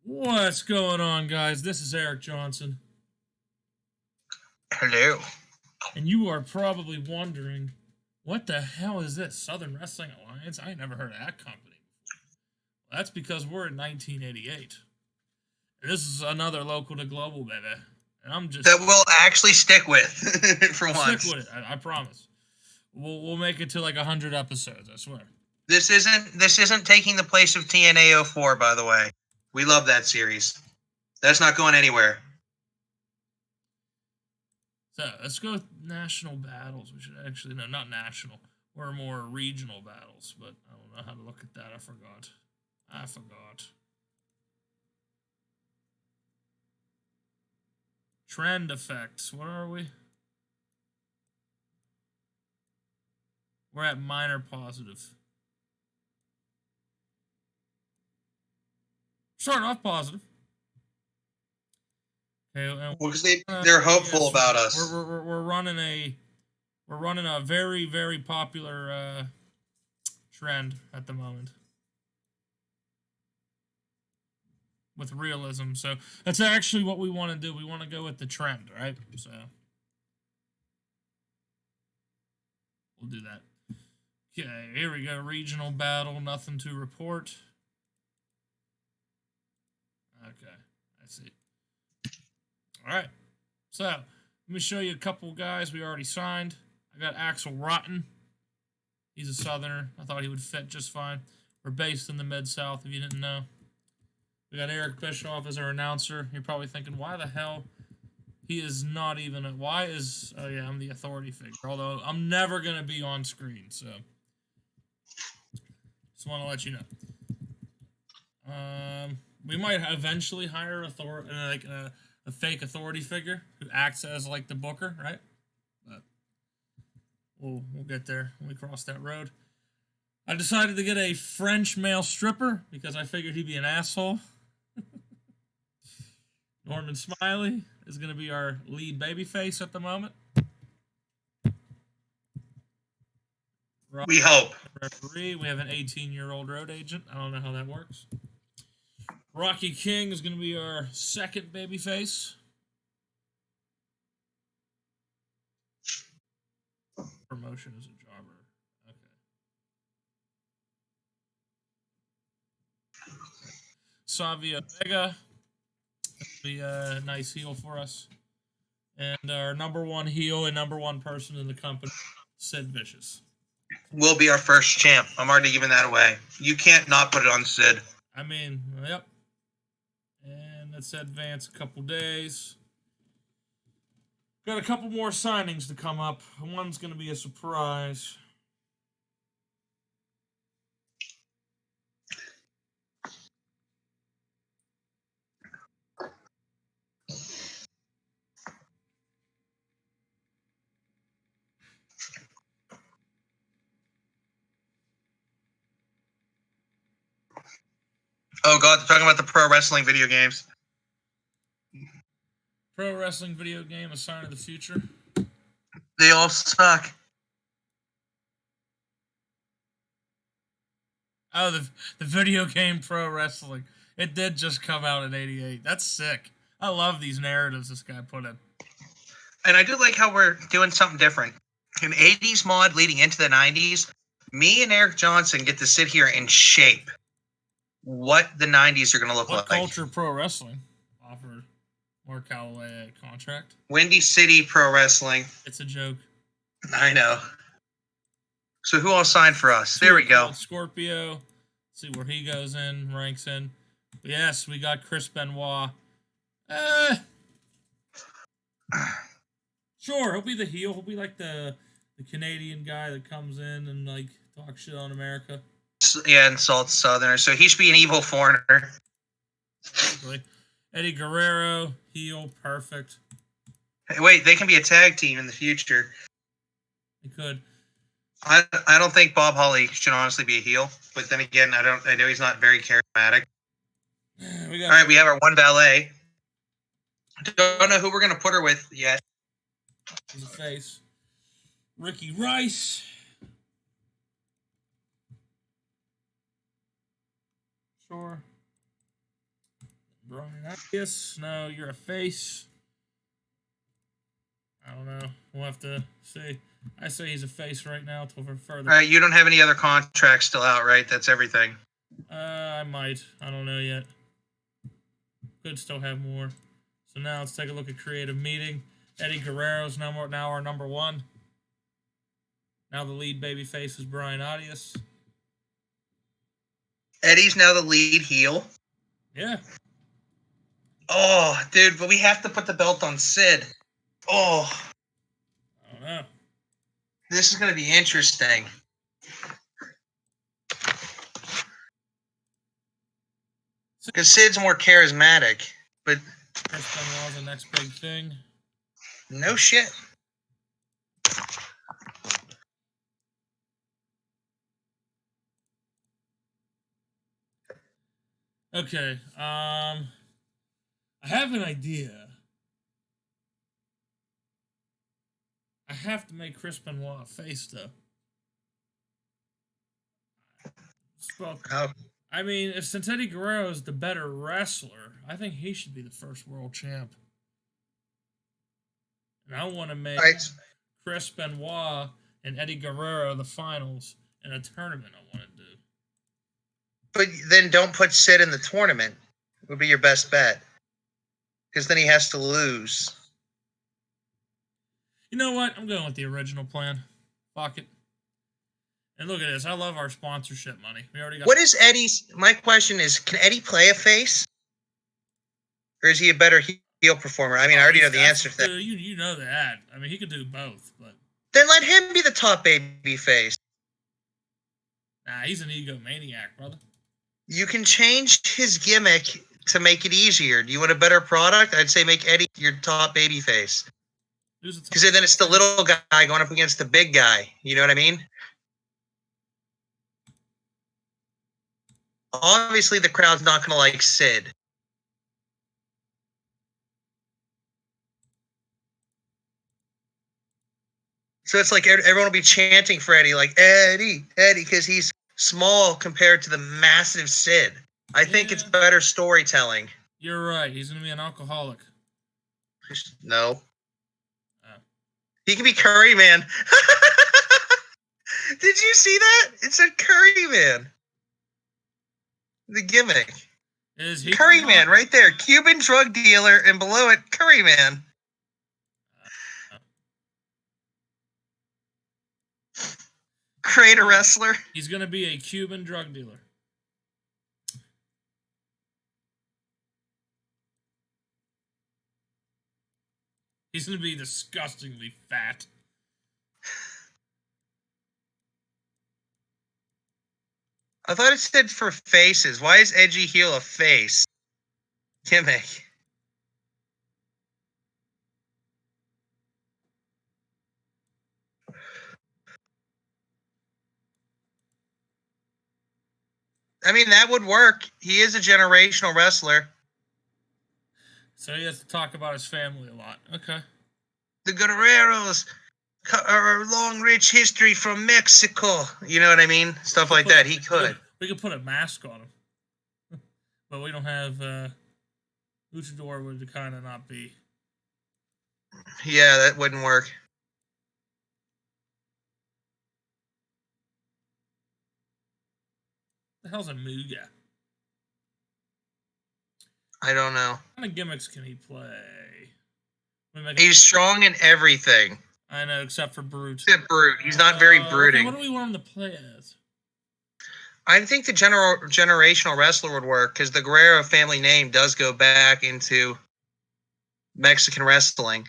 What's going on, guys? This is Eric Johnson. Hello. And you are probably wondering, what the hell is this? Southern Wrestling Alliance? I ain't never heard of that company before. Well, that's because we're in 1988. And this is another local to global, baby. And I'm just... That we'll actually stick with, for I'll once. stick with it, I promise. We'll make it to like 100 episodes, I swear. This isn't taking the place of TNA 04, by the way. We love that series. That's not going anywhere. So let's go with national battles. We should actually, no, not national. We're more regional battles, but I don't know how to look at that. I forgot. Trend effects. What are we? We're at minor positive. Starting off positive. Okay, because they're hopeful about us. We're running a very, very popular trend at the moment with realism. So that's actually what we want to do. We want to go with the trend, right? So we'll do that. Okay, here we go. Regional battle, nothing to report. Okay, I see. All right, so let me show you a couple guys we already signed. I got Axel Rotten. He's a Southerner. I thought he would fit just fine. We're based in the Mid-South, if you didn't know. We got Eric Bischoff as our announcer. You're probably thinking, why the hell? He is not even a... Why is... Oh, yeah, I'm the authority figure. Although, I'm never going to be on screen, so... Just want to let you know. We might eventually hire a fake authority figure who acts as, like, the booker, right? But we'll get there when we cross that road. I decided to get a French male stripper because I figured he'd be an asshole. Norman Smiley is going to be our lead babyface at the moment. We hope. Referee. We have an 18-year-old road agent. I don't know how that works. Rocky King is going to be our second babyface. Promotion is a jobber. Okay. Savio Vega will be a nice heel for us. And our number one heel and number one person in the company, Sid Vicious. Will be our first champ. I'm already giving that away. You can't not put it on Sid. I mean, yep. And let's advance a couple days. Got a couple more signings to come up. One's going to be a surprise. Oh, God, they're talking about the pro wrestling video games. Pro wrestling video game, A Sign of the Future. They all suck. Oh, the video game Pro Wrestling. It did just come out in 88. That's sick. I love these narratives this guy put in. And I do like how we're doing something different. An 80s mod leading into the 90s, me and Eric Johnson get to sit here and shape what the 90s are going to look like. What Culture Pro Wrestling offered Mark Calloway a contract? Windy City Pro Wrestling. It's a joke. I know. So who all signed for us? There we go. Scorpio. See where he goes in, ranks in. Yes, we got Chris Benoit. Sure, he'll be the heel. He'll be like the Canadian guy that comes in and like talks shit on America. Yeah, insults Southerners. So he should be an evil foreigner. Exactly. Eddie Guerrero, heel, perfect. Hey, wait, they can be a tag team in the future. They could. I don't think Bob Holly should honestly be a heel, but then again, I know he's not very charismatic. All right, we have our one valet. Don't know who we're gonna put her with yet. He's a face. Ricky Rice. Sure. Brian Adias. No, you're a face. I don't know. We'll have to see. I say he's a face right now till further. You don't have any other contracts still out, right? That's everything. I might. I don't know yet. Could still have more. So now let's take a look at creative meeting. Eddie Guerrero's now our number one. Now the lead babyface is Brian Adias. Eddie's now the lead heel. Yeah. Oh, dude, but we have to put the belt on Sid. Oh. I don't know. This is going to be interesting. Because Sid's more charismatic, but... Chris Benoit's the next big thing. No shit. Okay, I have an idea. I have to make Chris Benoit a face, though. Oh. I mean, since Eddie Guerrero is the better wrestler, I think he should be the first world champ. And I want to make Chris Benoit and Eddie Guerrero the finals in a tournament I want to do. But then don't put Sid in the tournament. Would be your best bet. Because then he has to lose. You know what? I'm going with the original plan. Fuck it. And look at this. I love our sponsorship money. We already got. What is Eddie's? My question is, can Eddie play a face? Or is he a better heel performer? I mean, I already know the answer to that. You know that. I mean, he could do both, but. Then let him be the top baby face. Nah, he's an egomaniac, brother. You can change his gimmick to make it easier. Do you want a better product? I'd say make Eddie your top baby face. Because then it's the little guy going up against the big guy. You know what I mean? Obviously, the crowd's not going to like Sid. So it's like everyone will be chanting for Eddie, like, Eddie, Eddie, because he's small compared to the massive Sid. I think it's better storytelling. You're right. He's going to be an alcoholic. No. He can be Curry Man. Did you see that? It said Curry Man. The gimmick. Is he Curry Man right there. Cuban drug dealer, and below it, Curry Man. Create a wrestler. He's going to be a Cuban drug dealer. He's going to be disgustingly fat. I thought it said for faces. Why is Edgy Heel a face? Gimmick. I mean, that would work. He is a generational wrestler. So he has to talk about his family a lot. Okay. The Guerreros are a long, rich history from Mexico. You know what I mean? Stuff like that. He could. We could put a mask on him. But we don't have... Luchador would kind of not be. Yeah, that wouldn't work. The hell's a Muga? I don't know. What kind of gimmicks can he play? He's strong in everything. I know, except for Brute. Except Brute. He's not very brooding. Okay, what do we want him to play as? I think the generational wrestler would work because the Guerrero family name does go back into Mexican wrestling.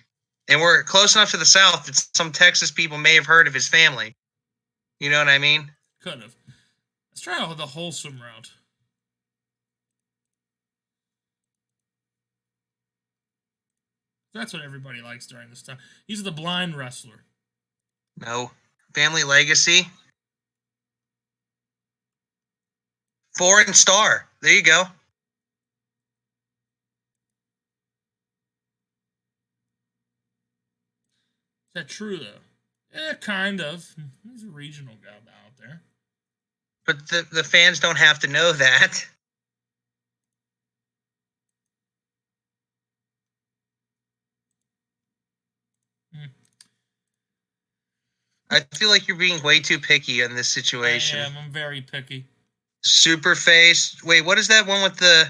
And we're close enough to the South that some Texas people may have heard of his family. You know what I mean? Could have. Let's try the wholesome route. That's what everybody likes during this time. He's the blind wrestler. No. Family legacy. Foreign star. There you go. Is that true, though? Yeah, kind of. He's a regional guy out there. But the fans don't have to know that. Hmm. I feel like you're being way too picky in this situation. I am. I'm very picky. Super face. Wait, what is that one with the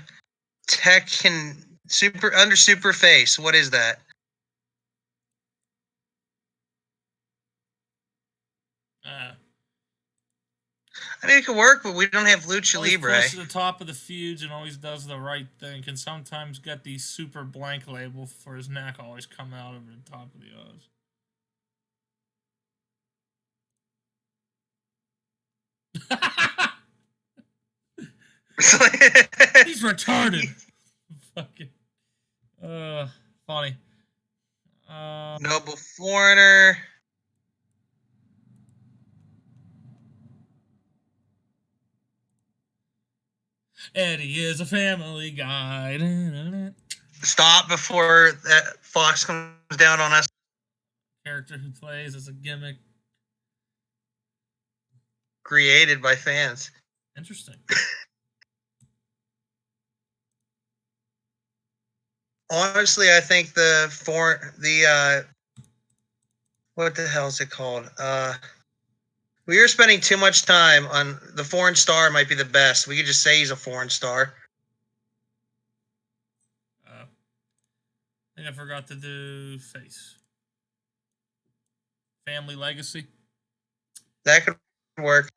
tech and super face? What is that? I mean, it could work, but we don't have Lucha Always Libre. close to the top of the feuds and always does the right thing. Can sometimes get the super blank label for his neck always come out over the top of the O's. He's retarded. Fucking. Funny. Noble Foreigner. Eddie is a family guy. Stop before that Fox comes down on us. Character who plays as a gimmick. Created by fans. Interesting. Honestly, I think what the hell is it called? We are spending too much time on the foreign star. Might be the best. We could just say he's a foreign star. I think I forgot to do face. Family legacy. That could work.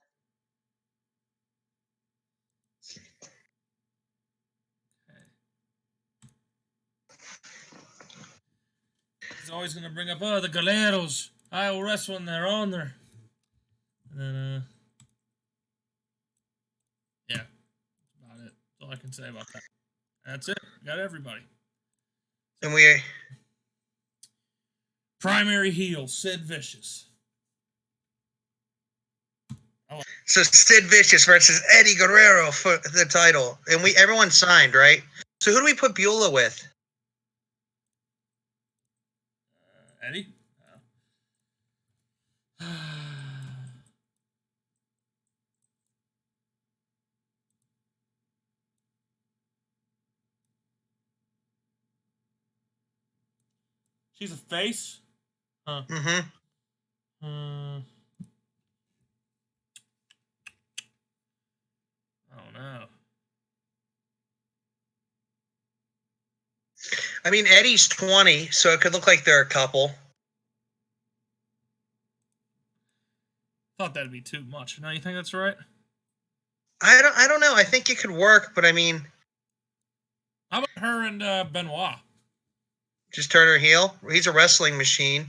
He's always gonna bring up, the Galeros. I will wrestle in their honor. And then, yeah, that's about it. That's all I can say about that. That's it. Got everybody. And we primary heel Sid Vicious. So Sid Vicious versus Eddie Guerrero for the title, and everyone signed, right? So who do we put Beulah with? Eddie. She's a face? Huh. Mm-hmm. I don't know. I mean, Eddie's 20, so it could look like they're a couple. Thought that'd be too much. Now you think that's right? I don't know. I think it could work, but I mean, how about her and Benoit? Just turn her heel. He's a wrestling machine.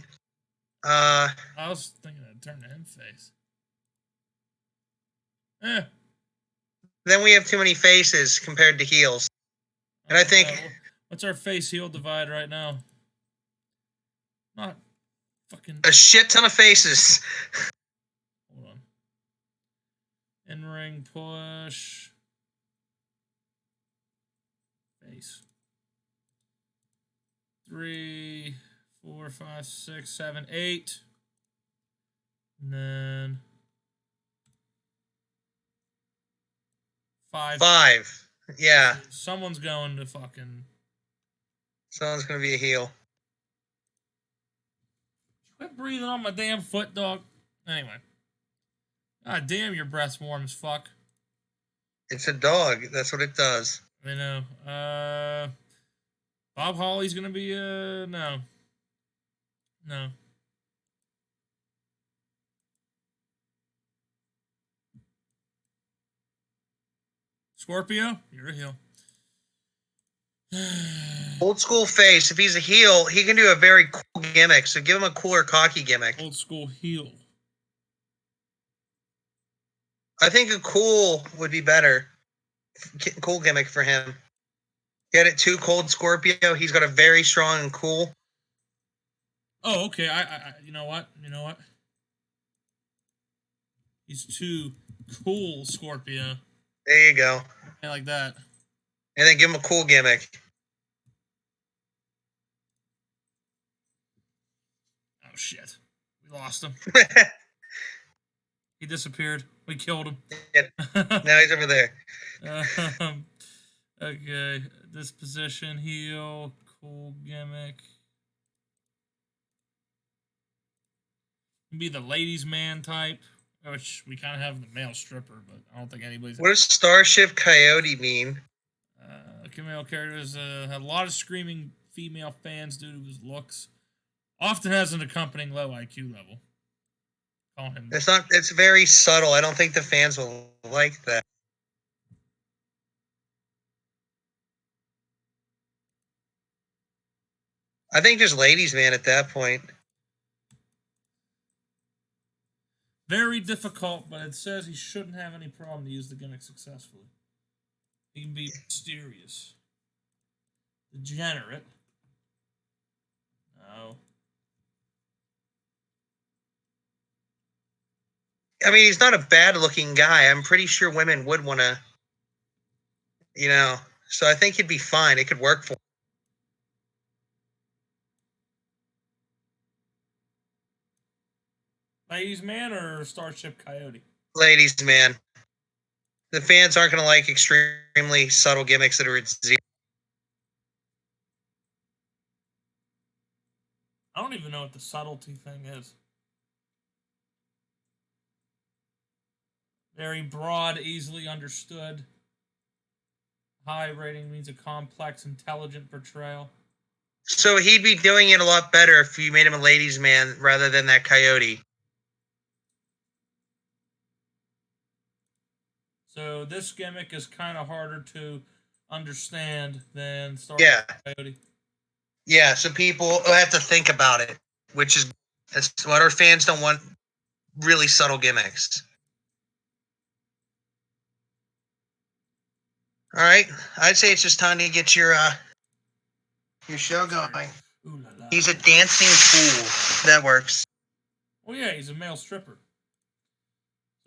I was thinking of turning him face. Then we have too many faces compared to heels. And I think what's our face heel divide right now? Not fucking a shit ton of faces. Hold on. In-ring push. Face. 3, 4, 5, 6, 7, 8. And then 5. 5. Yeah. Someone's going to fucking. Someone's going to be a heel. Quit breathing on my damn foot, dog. Anyway. God damn, your breath's warm as fuck. It's a dog. That's what it does. I know. Bob Holly's gonna be no. No. Scorpio, you're a heel. Old school face. If he's a heel, he can do a very cool gimmick. So give him a cooler, cocky gimmick. Old school heel. I think a cool would be better. Cool gimmick for him. Get it too cold, Scorpio. He's got a very strong and cool. Oh, okay. I you know what? He's too cool, Scorpio. There you go. I like that. And then give him a cool gimmick. Oh shit. We lost him. He disappeared. We killed him. Yeah. Now he's over there. Okay. Disposition, heel, cool gimmick. Can be the ladies' man type, which we kind of have the male stripper, but I don't think anybody's. What does Starship Coyote mean? Female characters had a lot of screaming female fans due to his looks. Often has an accompanying low IQ level. Call him. It's not. It's very subtle. I don't think the fans will like that. I think just ladies' man at that point. Very difficult, but it says he shouldn't have any problem to use the gimmick successfully. He can be mysterious. Degenerate. No. I mean, he's not a bad-looking guy. I'm pretty sure women would want to, So I think he'd be fine. It could work for him. Ladies' man or Starship Coyote? Ladies' man. The fans aren't going to like extremely subtle gimmicks that are at zero. I don't even know what the subtlety thing is. Very broad, easily understood. High rating means a complex, intelligent portrayal. So he'd be doing it a lot better if you made him a ladies' man rather than that coyote. So this gimmick is kind of harder to understand than Starship Coyote. Yeah, so people have to think about it, that's what our fans don't want, really subtle gimmicks. All right, I'd say it's just time to get your show going. Ooh la la. He's a dancing fool. That works. Well, yeah, he's a male stripper.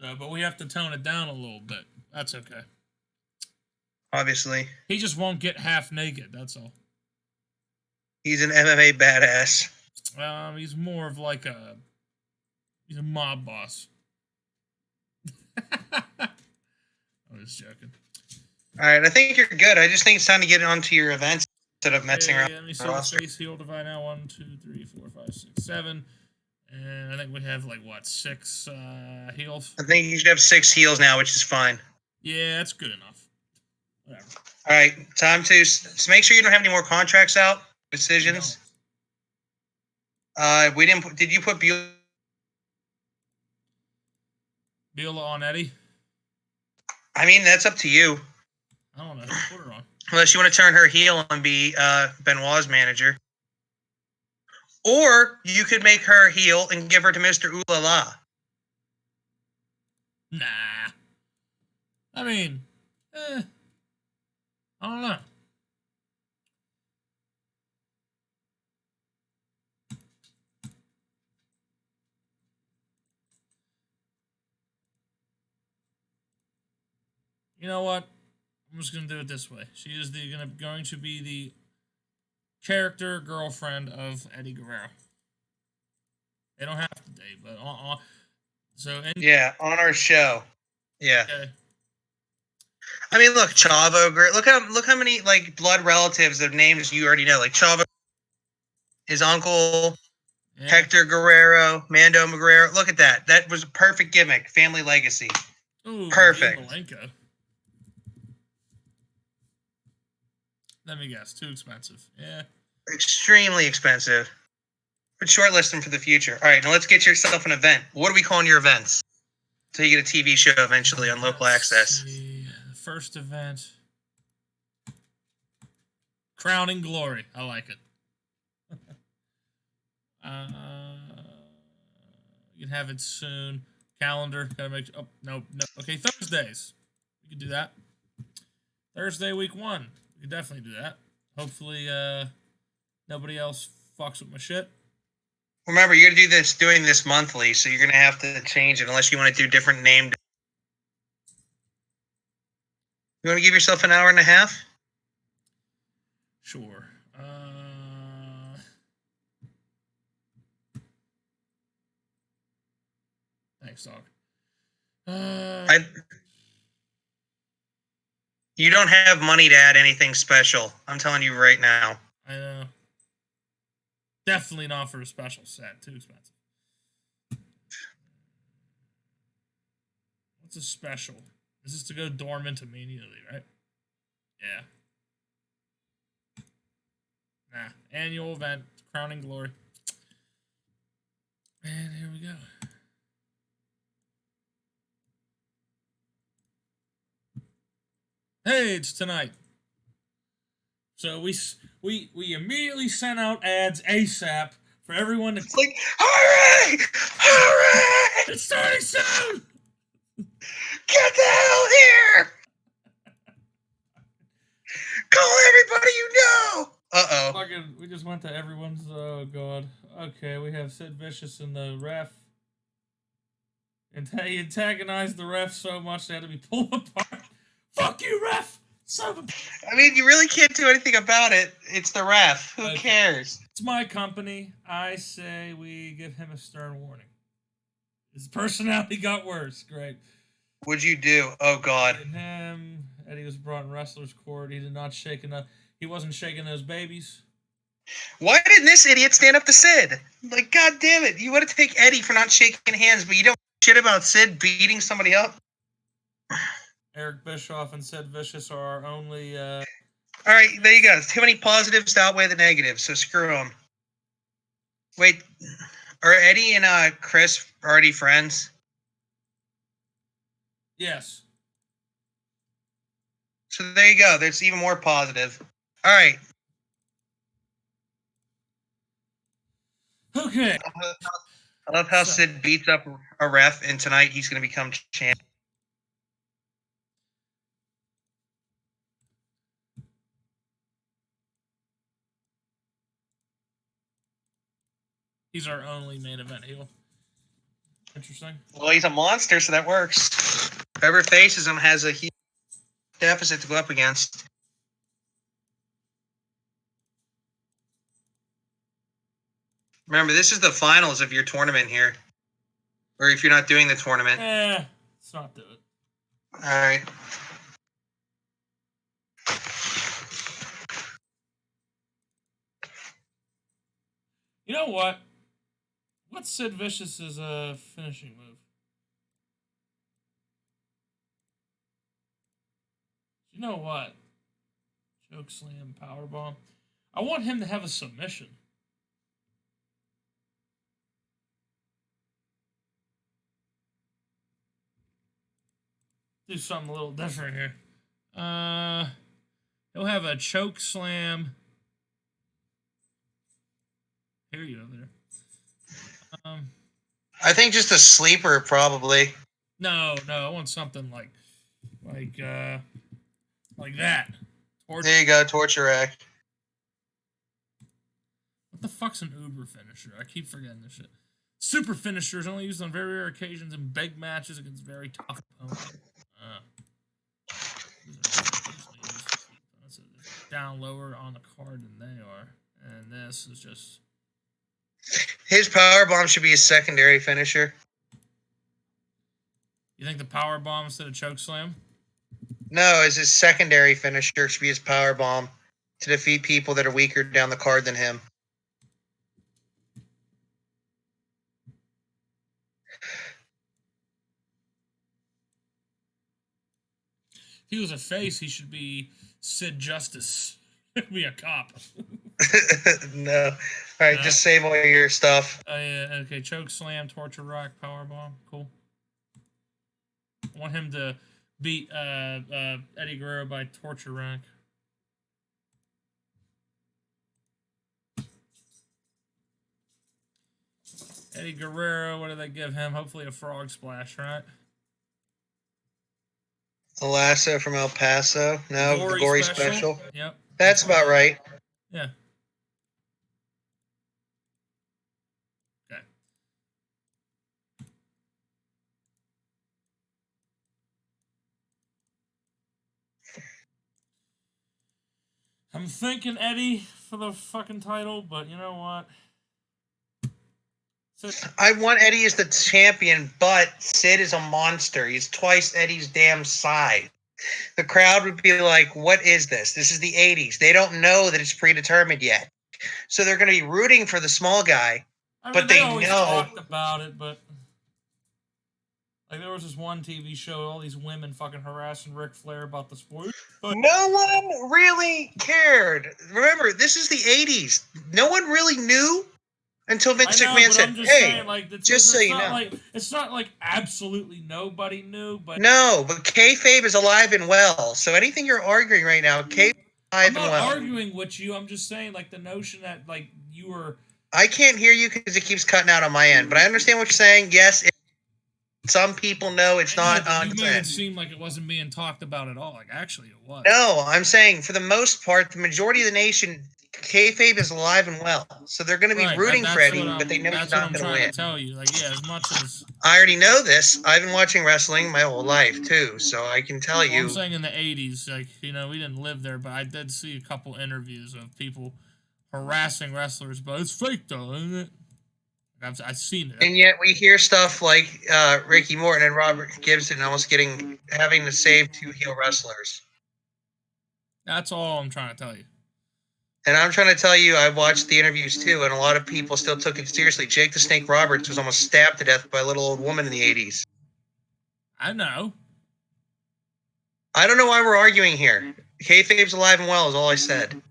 So, but we have to tone it down a little bit. That's okay. Obviously. He just won't get half naked, that's all. He's an MMA badass. He's more of like he's a mob boss. I was joking. All right, I think you're good. I just think it's time to get onto your events instead of messing around. Let me see the face heal divide now. 1, 2, 3, 4, 5, 6, 7. And I think we have, 6 heals? I think you should have 6 heals now, which is fine. Yeah, that's good enough. Whatever. All right, time to make sure you don't have any more contracts out. Decisions. We didn't. Did you put Beulah on Eddie? I mean, that's up to you. I don't know who to put her on. Unless you want to turn her heel and be Benoit's manager. Or you could make her heel and give her to Mr. Ooh La La. Nah. I mean, I don't know. You know what? I'm just gonna do it this way. She is going to be the character girlfriend of Eddie Guerrero. They don't have to date, but yeah, on our show. Yeah. Okay. I mean, look, Chavo. Look how many blood relatives of names you already know. Like Chavo, his uncle, Hector Guerrero, Mando Guerrero. Look at that. That was a perfect gimmick. Family legacy. Ooh, perfect. Malenko. Let me guess. Too expensive. Yeah. Extremely expensive. But shortlist them for the future. All right, now let's get yourself an event. What are we calling your events? So you get a TV show eventually on local access. See. First event. Crowning Glory. I like it. You can have it soon. Calendar. Gotta make. Oh no. Okay, Thursdays. We can do that. Thursday, week 1. We can definitely do that. Hopefully, nobody else fucks with my shit. Remember, you're doing this monthly, so you're gonna have to change it unless you want to do different named. You want to give yourself an hour and a half? Sure. Thanks, dog. You don't have money to add anything special. I'm telling you right now. I know. Definitely not for a special set. Too expensive. It's a special. This is to go dormant immediately, right? Yeah. Nah. Annual event. Crowning Glory. And here we go. Hey, it's tonight. So we immediately sent out ads ASAP for everyone to. It's like, hurry! Hurry! It's starting soon! Get the hell here! Call everybody you know! Uh-oh. Fucking, we just went to everyone's. Oh, God. Okay, we have Sid Vicious in the ref. And he antagonized the ref so much they had to be pulled apart. Fuck you, ref! Son of a... I mean, you really can't do anything about it. It's the ref. Who cares? It's my company. I say we give him a stern warning. His personality got worse. Great. What'd you do? Oh, God. Eddie was brought in wrestler's court. He did not shake enough. He wasn't shaking those babies. Why didn't this idiot stand up to Sid? Like, God damn it. You want to take Eddie for not shaking hands, but you don't shit about Sid beating somebody up? Eric Bischoff and Sid Vicious are our only... All right, there you go. Too many positives to outweigh the negatives, so screw them. Wait, are Eddie and Chris already friends? Yes. So there you go. There's even more positive. All right. Okay. I love how Sid beats up a ref, and tonight he's going to become champ. He's our only main event heel. Interesting. Well, he's a monster, so that works. Whoever faces him has a huge deficit to go up against. Remember, this is the finals of your tournament here. Or if you're not doing the tournament. Let's not do it. All right. You know what? What's Sid Vicious's finishing move? You know what? Choke slam, powerbomb. I want him to have a submission. Do something a little different here. He'll have a choke slam. Hear you over there. I think just a sleeper, probably. No, I want something like that. There you go, torture rack. What the fuck's an Uber finisher? I keep forgetting this shit. Super finishers only used on very rare occasions in big matches against very tough opponents. Down lower on the card than they are, and this is just. His powerbomb should be a secondary finisher. You think the powerbomb instead of choke slam? No, it's his secondary finisher should be his powerbomb to defeat people that are weaker down the card than him. If he was a face, he should be Sid Justice. Be a cop. No. All right, just save all your stuff. Yeah, okay, choke slam, torture rock, powerbomb. Cool. I want him to beat Eddie Guerrero by torture rack. Eddie Guerrero, what do they give him? Hopefully a frog splash, right? A lasso from El Paso. No, the gory special. Yep. That's about right. Yeah. Okay. I'm thinking Eddie for the fucking title, but you know what? I want Eddie as the champion, but Sid is a monster. He's twice Eddie's damn size. The crowd would be like, what is this? This is the 80s. They don't know that it's predetermined yet. So they're going to be rooting for the small guy. I mean, but they they always know. talked about it, but Like there was this one TV show, all these women fucking harassing Ric Flair about the sport. No one really cared. Remember, this is the 80s. No one really knew until Vince McMahon said, "Hey, like just so you know." It's not like absolutely nobody knew, but No, but kayfabe is alive and well. So anything you're arguing right now, kayfabe is alive and well. I'm not arguing with you. I'm just saying, like, the notion that like you were. I can't hear you because it keeps cutting out on my end, but I understand what you're saying. Yes, some people know it's not on. You made it seem like it wasn't being talked about at all. Like actually, it was. No, I'm saying for the most part, the majority of the nation, kayfabe is alive and well. So they're going to be rooting for Eddie, but they know he's not going to win. To tell you, like, yeah, as much as I already know this. I've been watching wrestling my whole life too, so I can tell you. I'm saying in the '80s, like we didn't live there, but I did see a couple interviews of people harassing wrestlers, but it's fake though, isn't it? I've seen it. And yet we hear stuff like Ricky Morton and Robert Gibson almost having to save 2 heel wrestlers. That's all I'm trying to tell you. And I'm trying to tell you, I watched the interviews too, and a lot of people still took it seriously. Jake the Snake Roberts was almost stabbed to death by a little old woman in the 80s. I know. I don't know why we're arguing here. Kayfabe's alive and well is all I said.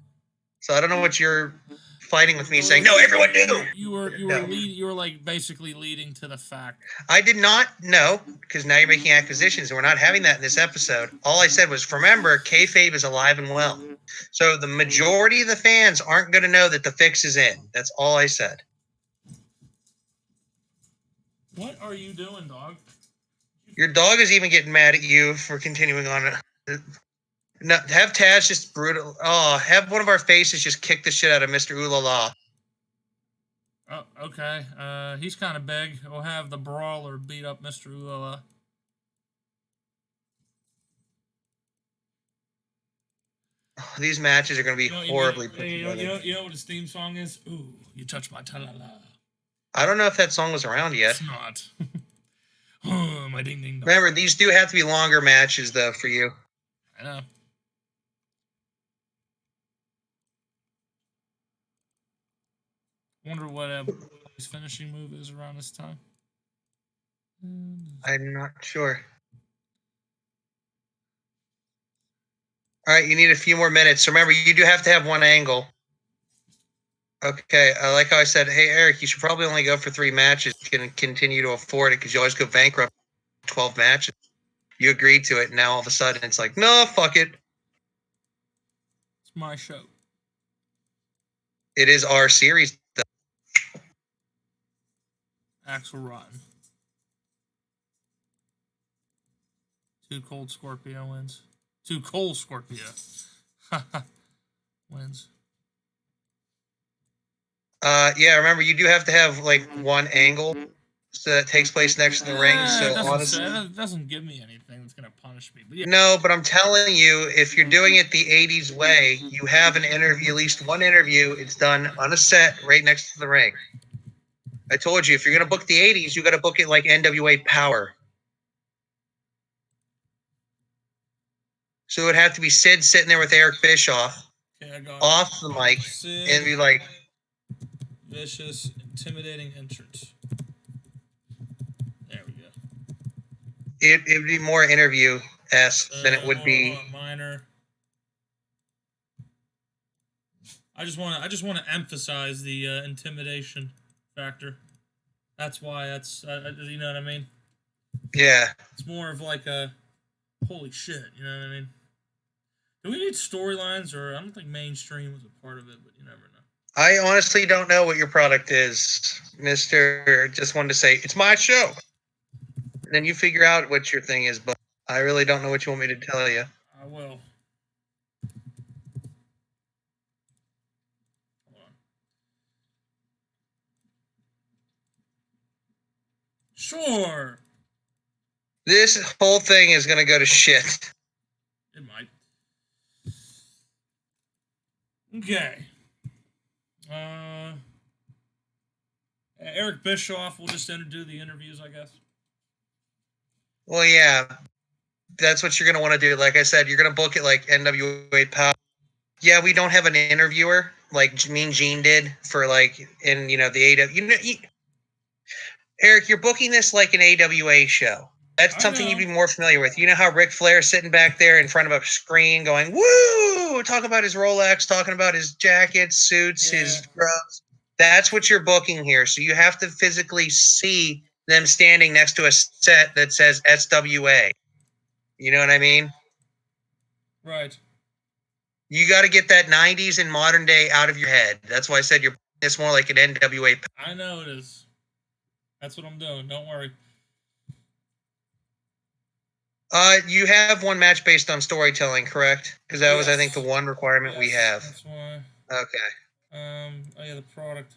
So I don't know what you're fighting with me saying, no, everyone knew. You were like basically leading to the fact. I did not know, because now you're making acquisitions, and we're not having that in this episode. All I said was, remember, kayfabe is alive and well. So the majority of the fans aren't going to know that the fix is in. That's all I said. What are you doing, dog? Your dog is even getting mad at you for continuing on it. No, have Taz just brutal. Oh, have one of our faces just kick the shit out of Mr. Oolala. Oh, okay. He's kind of big. We'll have the brawler beat up Mr. Oolala. Oh, these matches are going to be horribly put together. You know what his theme song is? Ooh, you touch my ta-la-la. I don't know if that song was around yet. It's not. Oh, my ding ding dong. Remember, these do have to be longer matches, though, for you. I know. Wonder what his finishing move is around this time. I'm not sure. All right, you need a few more minutes. Remember, you do have to have one angle. Okay, I like how I said, hey, Eric, you should probably only go for 3 matches. You can continue to afford it because you always go bankrupt 12 matches. You agreed to it, and now all of a sudden it's like, no, fuck it. It's my show. It is our series, though. Axel Rotten. 2 cold Scorpio wins. 2 cold Scorpio wins. Yeah, remember, you do have to have, like, one angle so that takes place next to the ring. So honestly, it doesn't give me anything that's going to punish me. But yeah. No, but I'm telling you, if you're doing it the 80s way, you have an interview, at least one interview. It's done on a set right next to the ring. I told you, if you're going to book the 80s, you got to book it like NWA Power. So it would have to be Sid sitting there with Eric Bischoff off the mic Sid, and be like, vicious, intimidating entrance. There we go. It would be more interview-esque than it would be minor. I just want to emphasize the intimidation factor. That's why you know what I mean? Yeah. It's more of like a holy shit, you know what I mean? Do we need storylines, or I don't think mainstream was a part of it, but you never know. I honestly don't know what your product is, Mr. Just wanted to say, it's my show. And then you figure out what your thing is, but I really don't know what you want me to tell you. I will. Hold on. Sure. This whole thing is going to go to shit. It might. Okay. Eric Bischoff will just do the interviews, I guess. Well, yeah. That's what you're going to want to do. Like I said, you're going to book it like NWA Power. Yeah, we don't have an interviewer like Mean Gene did for like in the AW. Eric, you're booking this like an AWA show. That's something you'd be more familiar with. You know how Ric Flair's sitting back there in front of a screen going, woo, talking about his Rolex, talking about his jackets, suits, his gloves. That's what you're booking here. So you have to physically see them standing next to a set that says SWA. You know what I mean? Right. You got to get that 90s and modern day out of your head. That's why I said it's more like an NWA. I know it is. That's what I'm doing. Don't worry. You have one match based on storytelling, correct? Because that was, I think, the one requirement we have. That's why. Okay. Oh yeah, the product.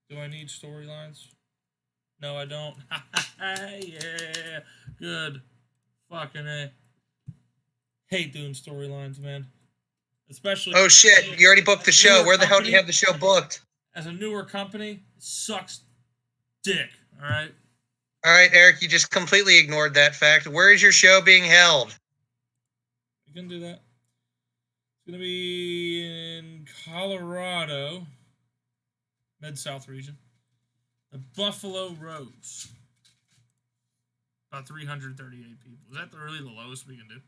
Do I need storylines? No, I don't. Yeah, good. Fucking A. Hate doing storylines, man. Especially. Oh shit! You already booked the show. Where the hell do you have the show booked? As a newer company, it sucks dick. All right. All right, Eric. You just completely ignored that fact. Where is your show being held? You can do that. It's gonna be in Colorado, Mid-South region. The Buffalo Rose. About 338 people. Is that really the lowest we can do?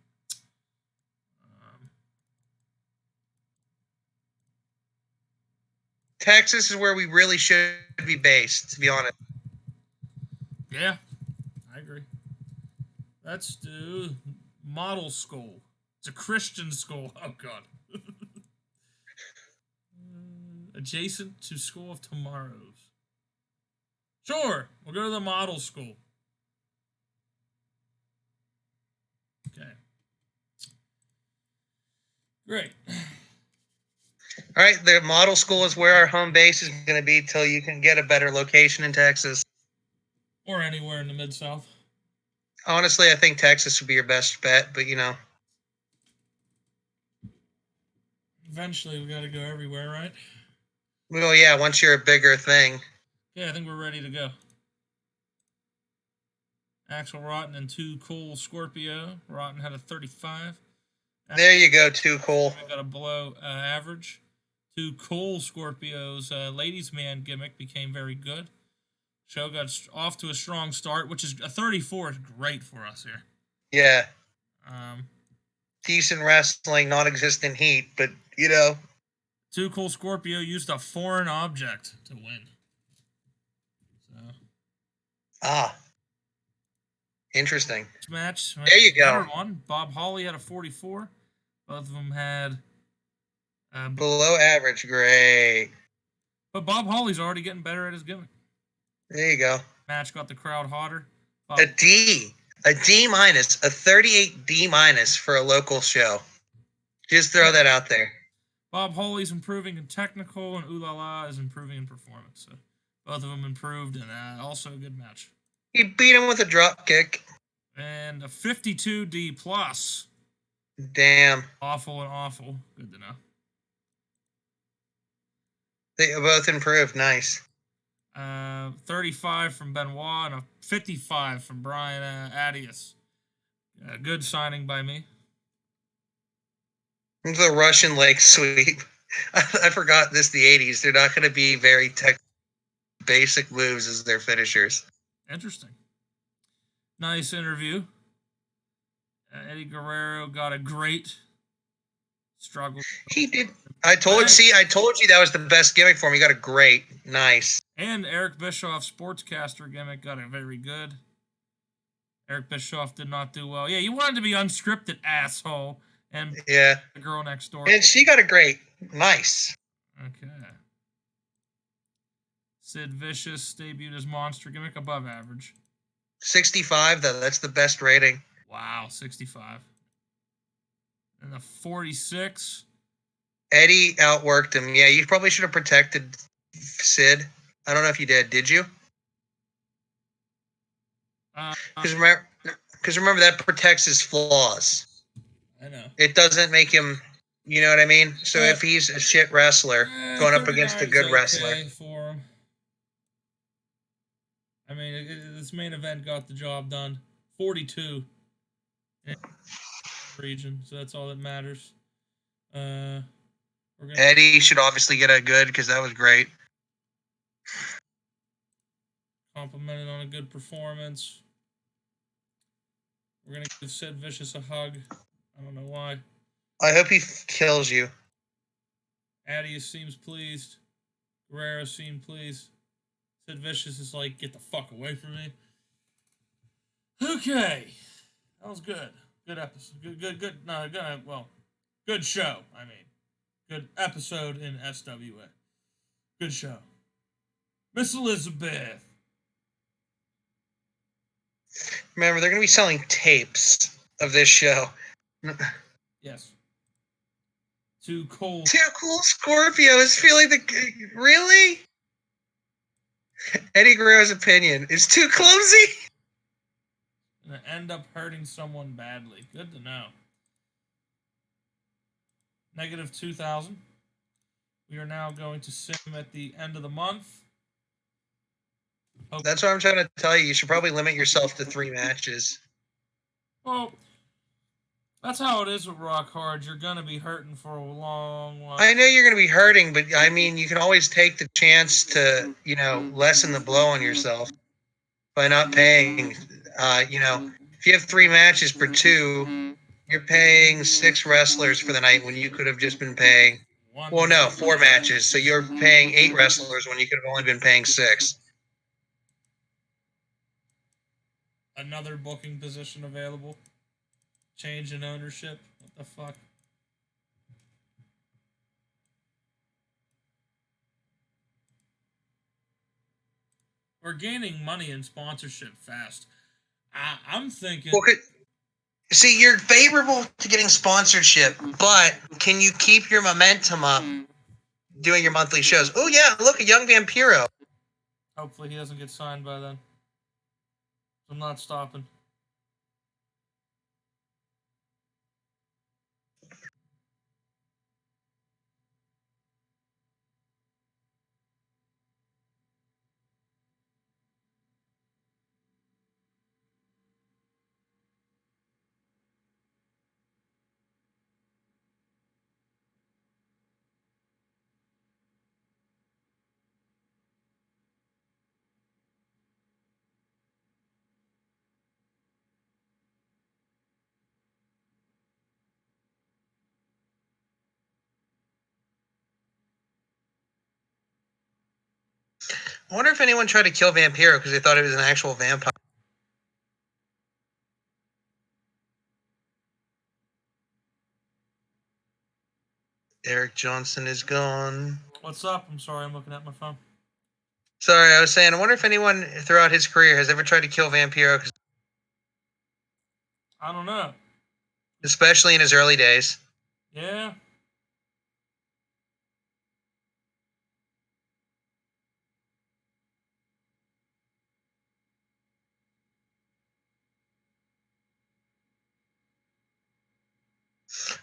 Texas is where we really should be based, to be honest. Yeah, I agree. Let's do Model School. It's a Christian school. Oh, God. Adjacent to School of Tomorrows. Sure, we'll go to the Model School. Okay. Great. All right, the Model School is where our home base is going to be till you can get a better location in Texas. Or anywhere in the Mid-South. Honestly, I think Texas would be your best bet, but you know. Eventually, we got to go everywhere, right? Well, yeah, once you're a bigger thing. Yeah, I think we're ready to go. Axel Rotten and Too Cool Scorpio. Rotten had a 35. There you go, Too Cool. Got a below average. Too Cool Scorpio's ladies' man gimmick became very good. Show got off to a strong start, which is a 34 is great for us here. Yeah. Decent wrestling, non-existent heat, but you know. Too Cool Scorpio used a foreign object to win. So. Interesting. Match. There you go. One. Bob Holly had a 44. Both of them had below average. Great. But Bob Holly's already getting better at his gimmick. There you go. Match got the crowd hotter. A D minus, a 38 D minus for a local show. Just throw that out there. Bob Holly's improving in technical, and Ooh La La is improving in performance. So both of them improved, and also a good match. He beat him with a drop kick. And a 52 D plus. Damn. Awful and awful. Good to know. They both improved. Nice. 35 from Benoit and a 55 from Brian Adias. Good signing by me. The Russian leg sweep. I forgot this. The 80s. They're not going to be very basic moves as their finishers. Interesting. Nice interview. Eddie Guerrero got a great struggle. He did. I told you that was the best gimmick for him. He got a great. Nice. And Eric Bischoff's sportscaster gimmick got a very good. Eric Bischoff did not do well. Yeah, you wanted to be unscripted, asshole. And yeah, the girl next door. And she got a great. Nice. Okay. Sid Vicious debuted his monster gimmick above average. 65, though. That's the best rating. Wow, 65. And the 46. Eddie outworked him. Yeah, you probably should have protected Sid. I don't know if you did. Did you? Because remember, that protects his flaws. I know. It doesn't make him, you know what I mean? So if he's a shit wrestler going up against a good wrestler. For him. I mean, this main event got the job done. 42 in the region, so that's all that matters. Eddie should obviously get a good because that was great. complimented on a good performance. We're gonna give Sid Vicious a hug. I don't know why. I hope he kills you. Addy seems pleased. Guerrero seemed pleased. Sid Vicious is like, get the fuck away from me. Okay. That was good. Good episode. Good. No, good. Well, good show. I mean, good episode in SWA. Good show. Miss Elizabeth. Remember, they're going to be selling tapes of this show. Yes. Too cool. Too cool Scorpios feel like really? Eddie Guerrero's opinion is too clumsy. Gonna end up hurting someone badly. Good to know. Negative 2,000. We are now going to sim at the end of the month. Okay. That's what I'm trying to tell you. You should probably limit yourself to 3 matches. Well, that's how it is with Rock Hard. You're going to be hurting for a long while. I know you're going to be hurting, but I mean, you can always take the chance to, lessen the blow on yourself by not paying. If you have 3 matches per 2, you're paying 6 wrestlers for the night when you could have just been paying. 4 matches. So you're paying 8 wrestlers when you could have only been paying 6. Another booking position available. Change in ownership. What the fuck? We're gaining money in sponsorship fast. I'm thinking. Well, see, you're favorable to getting sponsorship, but can you keep your momentum up doing your monthly shows? Oh, yeah, look, a young Vampiro. Hopefully he doesn't get signed by then. I'm not stopping. I wonder if anyone tried to kill Vampiro because they thought it was an actual vampire. Eric Johnson is gone. What's up? I'm sorry, I'm looking at my phone. Sorry, I was saying, I wonder if anyone throughout his career has ever tried to kill Vampiro. I don't know. Especially in his early days. Yeah.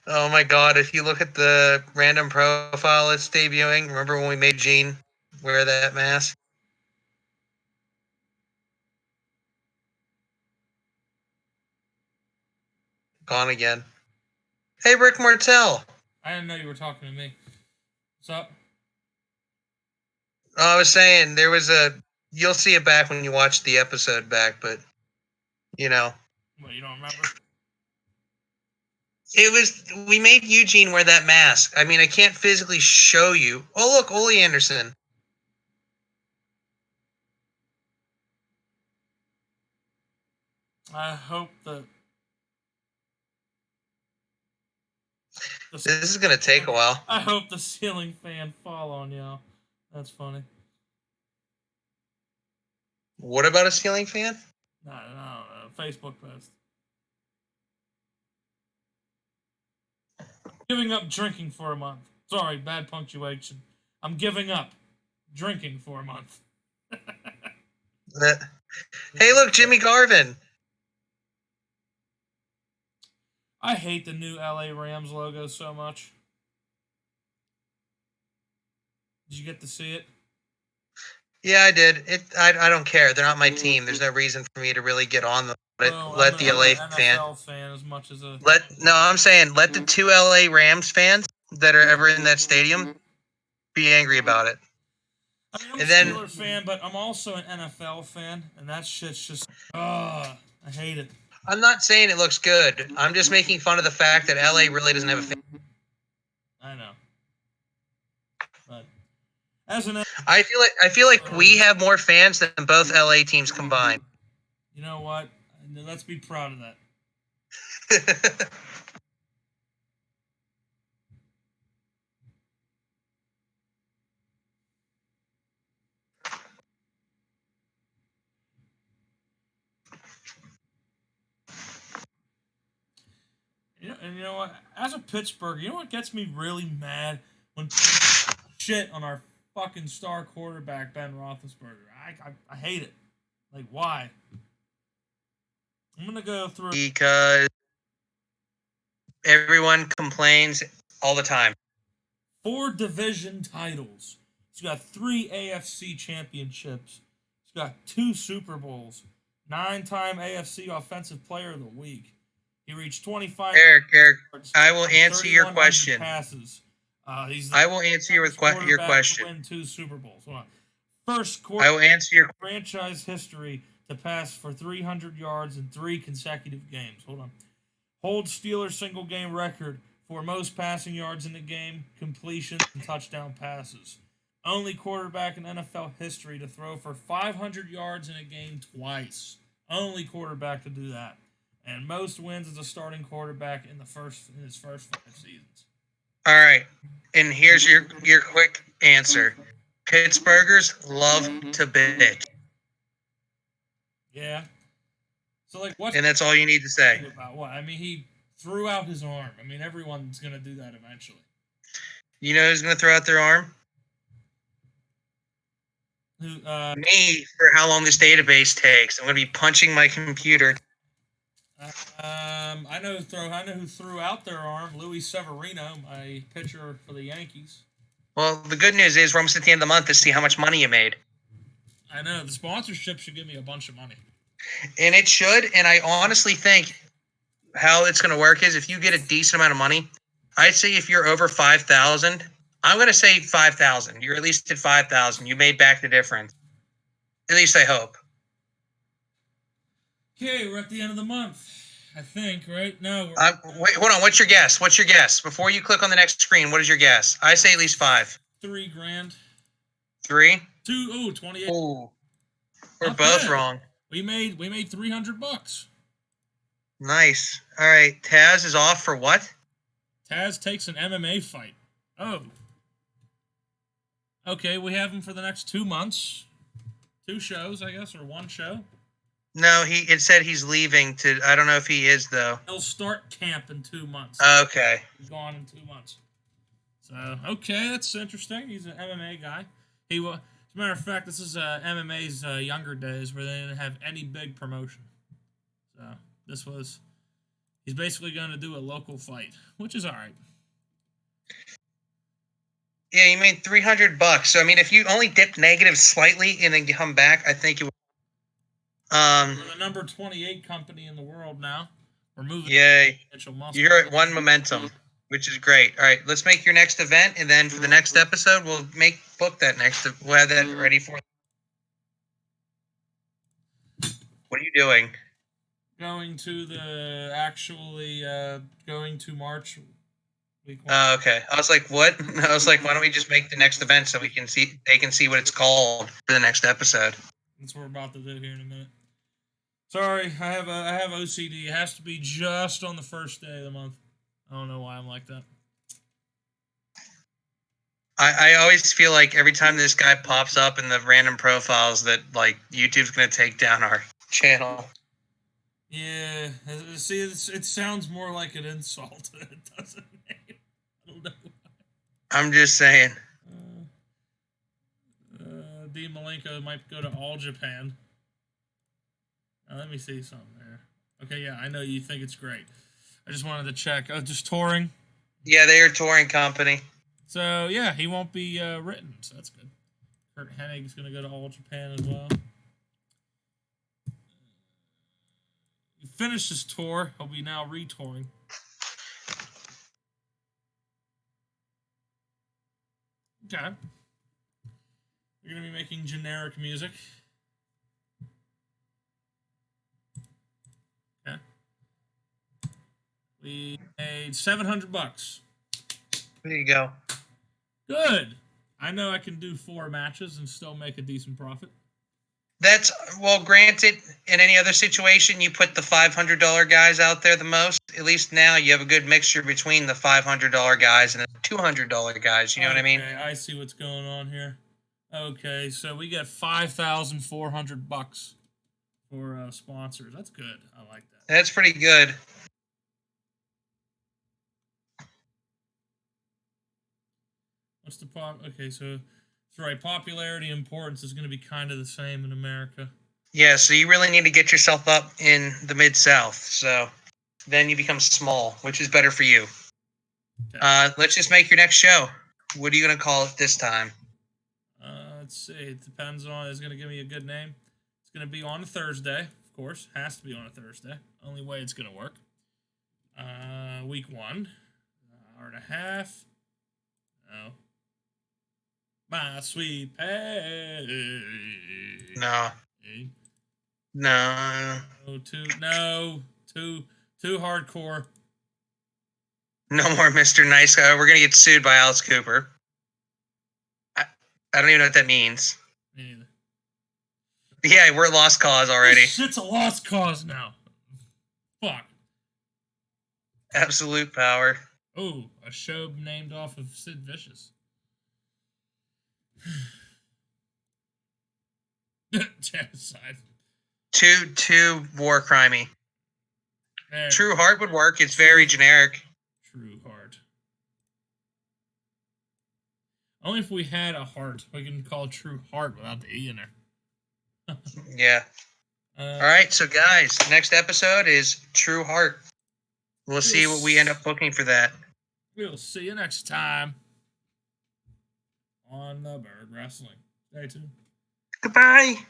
Oh my god, if you look at the random profile it's debuting, remember when we made Gene wear that mask? Gone again. Hey, Rick Martel. I didn't know you were talking to me. What's up? Oh, I was saying, you'll see it back when you watch the episode back, but, What, you don't remember? We made Eugene wear that mask. I mean, I can't physically show you. Oh, look, Ole Anderson. I hope that this is going to take a while. I hope the ceiling fan fall on y'all. That's funny. What about a ceiling fan? No, Facebook post. Giving up drinking for a month. Sorry, bad punctuation. I'm giving up drinking for a month. Hey, look, Jimmy Garvin. I hate the new LA Rams logo so much. Did you get to see it? Yeah, I did. I don't care. They're not my team. There's no reason for me to really get on them. Let the LA fan as much as a I'm saying let the 2 LA Rams fans that are ever in that stadium be angry about it. I mean, I'm And a then Steelers fan, but I'm also an NFL fan, and that shit's just, I hate it. I'm not saying it looks good. I'm just making fun of the fact that LA really doesn't have a fan. I know. But as an I feel like we have more fans than both LA teams combined. You know what? Let's be proud of that. And you know what? As a Pittsburgh, you know what gets me really mad when shit on our fucking star quarterback Ben Roethlisberger. I hate it. Like, why? I'm gonna go through Because everyone complains all the time. 4 division titles. He's got 3 AFC championships. He's got 2 Super Bowls. 9-time AFC Offensive Player of the Week. He reached 25. Eric, I will answer your question. Passes. I will answer your question. To win 2 Super Bowls. Hold on. First I will answer your franchise history to pass for 300 yards in 3 consecutive games. Hold on. Holds Steelers single game record for most passing yards in the game, completions, and touchdown passes. Only quarterback in NFL history to throw for 500 yards in a game twice. Only quarterback to do that. And most wins as a starting quarterback in his first 5 seasons. All right. And here's your quick answer. Pittsburghers love to bitch. Yeah. So, like, what? And that's all you need to say. About what? I mean, he threw out his arm. I mean, everyone's going to do that eventually. You know who's going to throw out their arm? Who? Me, for how long this database takes. I'm going to be punching my computer. I know who threw out their arm. Luis Severino, my pitcher for the Yankees. Well, the good news is we're almost at the end of the month to see how much money you made. I know. The sponsorship should give me a bunch of money. And it should. And I honestly think how it's going to work is if you get a decent amount of money, I'd say if you're over 5,000, I'm going to say 5,000. You're at least at 5,000. You made back the difference. At least I hope. Okay, we're at the end of the month. I think, right? No. Wait, hold on. What's your guess? Before you click on the next screen, what is your guess? I say at least 5. $3,000. 3? 2. Oh, 28. Ooh. We're both wrong. We made $300. Nice. All right. Taz is off for what? Taz takes an MMA fight. Oh. Okay, we have him for the next 2 months. 2 shows, I guess, or 1 show. No, it said he's leaving to. I don't know if he is though. He'll start camp in 2 months. Okay. He's gone in 2 months. So okay, that's interesting. He's an MMA guy. As a matter of fact, this is MMA's younger days where they didn't have any big promotion. So he's basically going to do a local fight, which is all right. Yeah, you made $300. So I mean, if you only dip negative slightly and then come back, I think you. We're the number 28 company in the world now. We're moving. Yay! You're at 1 momentum, which is great. All right, let's make your next event, and then for the next episode, we'll book that next. We'll have that ready for. What are you doing? Going to March. Oh, okay. I was like, what? I was like, why don't we just make the next event so they can see what it's called for the next episode. That's what we're about to do here in a minute. Sorry, I have OCD. It has to be just on the first day of the month. I don't know why I'm like that. I always feel like every time this guy pops up in the random profiles that like YouTube's gonna take down our channel. Yeah, see, it sounds more like an insult than it doesn't. I don't know. I'm just saying. Dean Malenko might go to All Japan. Now, let me see something there. Okay, yeah, I know you think it's great. I just wanted to check. Just touring? Yeah, they are a touring company. So, yeah, he won't be written, so that's good. Kurt Hennig's going to go to All Japan as well. He finished his tour. He'll be now retouring. Okay. We're going to be making generic music. Okay. We made $700. There you go. Good. I know I can do 4 matches and still make a decent profit. That's, well, granted, in any other situation, you put the $500 guys out there the most. At least now you have a good mixture between the $500 guys and the $200 guys. You know what I mean? Okay, I see what's going on here. Okay, so we get $5,400 for sponsors. That's good. I like that. That's pretty good. What's the Okay, so that's right. Popularity and importance is going to be kind of the same in America. Yeah, so you really need to get yourself up in the Mid-South. So then you become small, which is better for you. Okay. Let's just make your next show. What are you going to call it this time? Let's see. It depends on. It's going to give me a good name. It's going to be on a Thursday, of course. Has to be on a Thursday. Only way it's going to work. Week 1, hour and a half. No. My sweet pea. No. Hey. No. Too hardcore. No more Mr. Nice Guy. We're going to get sued by Alice Cooper. I don't even know what that means. Me neither. Yeah, we're a lost cause already. This shit's a lost cause now. Fuck. Absolute power. Oh, a show named off of Sid Vicious. Genocide. Too war crimey. There. True Heart would work. It's very generic. True Heart. Only if we had a heart. We can call True Heart without the E in there. Yeah. All right, so guys, next episode is True Heart. We'll see what we end up booking for that. We'll see you next time on the Bird Wrestling. Stay tuned. Goodbye.